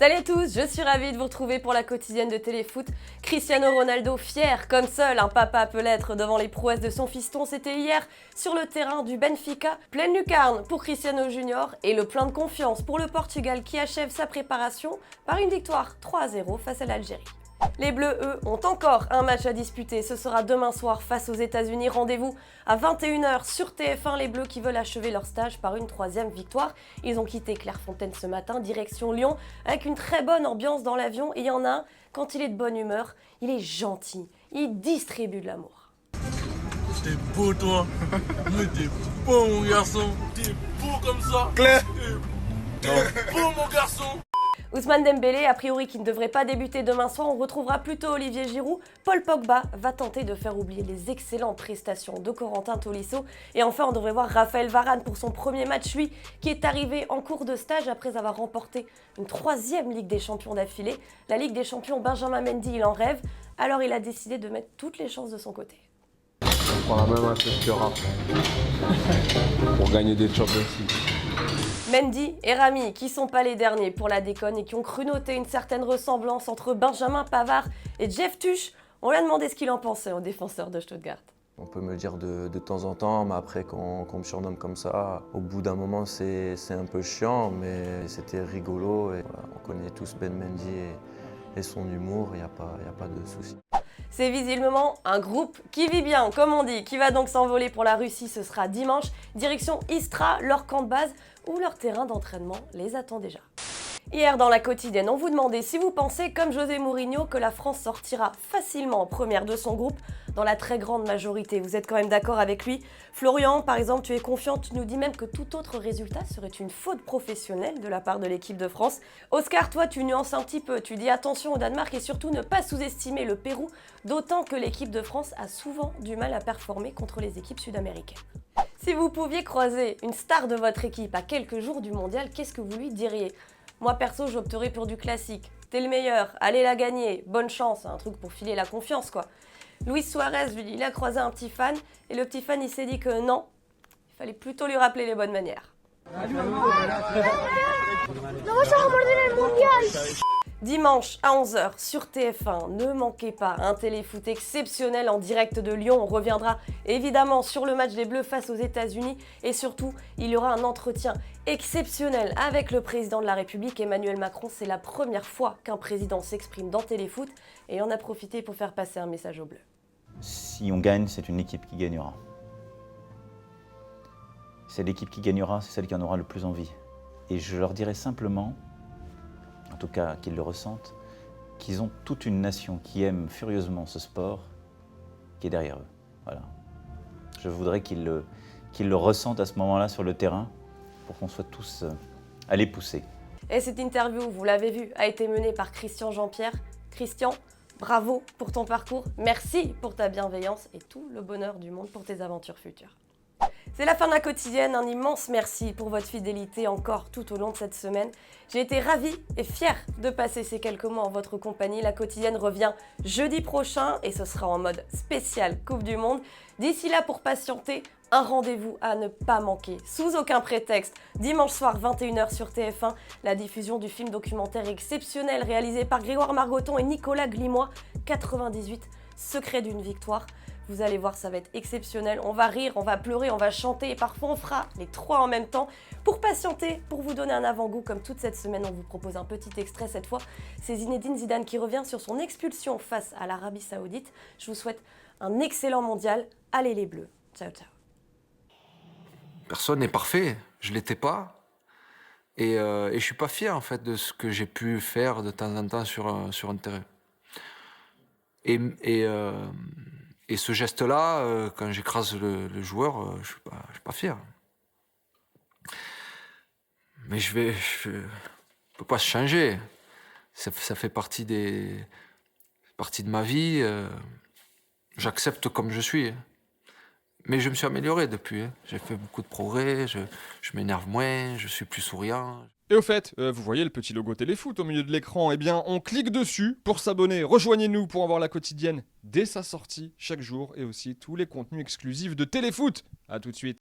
Salut à tous, je suis ravie de vous retrouver pour la quotidienne de Téléfoot. Cristiano Ronaldo, fier comme seul un papa peut l'être devant les prouesses de son fiston, c'était hier sur le terrain du Benfica. Pleine lucarne pour Cristiano Junior et le plein de confiance pour le Portugal qui achève sa préparation par une victoire 3-0 face à l'Algérie. Les Bleus, eux, ont encore un match à disputer. Ce sera demain soir face aux États-Unis. Rendez-vous à 21h sur TF1. Les Bleus qui veulent achever leur stage par une 3e victoire. Ils ont quitté Clairefontaine ce matin, direction Lyon, avec une très bonne ambiance dans l'avion. Et il y en a un, quand il est de bonne humeur, il est gentil. Il distribue de l'amour. T'es beau, toi. Mais t'es beau, mon garçon. T'es beau comme ça. Claire. T'es beau, mon garçon. Ousmane Dembélé, a priori qui ne devrait pas débuter demain soir, on retrouvera plutôt Olivier Giroud. Paul Pogba va tenter de faire oublier les excellentes prestations de Corentin Tolisso. Et enfin, on devrait voir Raphaël Varane pour son premier match, lui, qui est arrivé en cours de stage après avoir remporté une 3e Ligue des Champions d'affilée. La Ligue des Champions, Benjamin Mendy, il en rêve, alors il a décidé de mettre toutes les chances de son côté. On prend la même astuce que Raph pour gagner des Champions League. Mendy et Rami, qui sont pas les derniers pour la déconne et qui ont cru noter une certaine ressemblance entre Benjamin Pavard et Jeff Tuch, on lui a demandé ce qu'il en pensait au défenseur de Stuttgart. On peut me dire de temps en temps, mais après qu'on me surnomme comme ça, au bout d'un moment c'est un peu chiant, mais c'était rigolo. Et voilà, on connaît tous Ben Mendy et son humour, il n'y a pas de souci. C'est visiblement un groupe qui vit bien, comme on dit, qui va donc s'envoler pour la Russie. Ce sera dimanche, direction Istra, leur camp de base, où leur terrain d'entraînement les attend déjà. Hier, dans la quotidienne, on vous demandait si vous pensez, comme José Mourinho, que la France sortira facilement en première de son groupe, dans la très grande majorité. Vous êtes quand même d'accord avec lui? Florian, par exemple, tu es confiant, tu nous dis même que tout autre résultat serait une faute professionnelle de la part de l'équipe de France. Oscar, toi, tu nuances un petit peu, tu dis attention au Danemark et surtout ne pas sous-estimer le Pérou, d'autant que l'équipe de France a souvent du mal à performer contre les équipes sud-américaines. Si vous pouviez croiser une star de votre équipe à quelques jours du mondial, qu'est-ce que vous lui diriez? Moi perso, j'opterais pour du classique. T'es le meilleur, allez la gagner, bonne chance, un truc pour filer la confiance quoi. Luis Suarez, lui, il a croisé un petit fan et le petit fan il s'est dit que non, il fallait plutôt lui rappeler les bonnes manières. Dimanche à 11h sur TF1, ne manquez pas un téléfoot exceptionnel en direct de Lyon. On reviendra évidemment sur le match des Bleus face aux États-Unis et surtout, il y aura un entretien exceptionnel avec le président de la République, Emmanuel Macron. C'est la première fois qu'un président s'exprime dans Téléfoot et on a profité pour faire passer un message aux Bleus. Si on gagne, c'est une équipe qui gagnera. C'est l'équipe qui gagnera, c'est celle qui en aura le plus envie. Et je leur dirai simplement, en tout cas qu'ils le ressentent, qu'ils ont toute une nation qui aime furieusement ce sport qui est derrière eux. Voilà. Je voudrais qu'ils le ressentent à ce moment-là sur le terrain pour qu'on soit tous à les pousser. Et cette interview, vous l'avez vu, a été menée par Christian Jean-Pierre. Christian, bravo pour ton parcours, merci pour ta bienveillance et tout le bonheur du monde pour tes aventures futures. C'est la fin de la quotidienne, un immense merci pour votre fidélité encore tout au long de cette semaine. J'ai été ravie et fière de passer ces quelques mois en votre compagnie. La quotidienne revient jeudi prochain et ce sera en mode spécial Coupe du Monde. D'ici là, pour patienter, un rendez-vous à ne pas manquer, sous aucun prétexte. Dimanche soir, 21h sur TF1, la diffusion du film documentaire exceptionnel réalisé par Grégoire Margoton et Nicolas Glimois, 98, Secret d'une victoire. Vous allez voir, ça va être exceptionnel. On va rire, on va pleurer, on va chanter et parfois on fera les trois en même temps. Pour patienter, pour vous donner un avant-goût, comme toute cette semaine, on vous propose un petit extrait cette fois. C'est Zinedine Zidane qui revient sur son expulsion face à l'Arabie Saoudite. Je vous souhaite un excellent mondial. Allez les Bleus. Ciao, ciao. Personne n'est parfait, je l'étais pas. Et je suis pas fier en fait de ce que j'ai pu faire de temps en temps sur un terrain. Et ce geste-là, quand j'écrase le joueur, je suis pas fier. Mais je peux pas se changer. Ça fait partie de ma vie. J'accepte comme je suis. Mais je me suis amélioré depuis. J'ai fait beaucoup de progrès. Je m'énerve moins. Je suis plus souriant. Et au fait, vous voyez le petit logo Téléfoot au milieu de l'écran? Eh bien, on clique dessus pour s'abonner. Rejoignez-nous pour en voir la quotidienne dès sa sortie chaque jour et aussi tous les contenus exclusifs de Téléfoot. A tout de suite.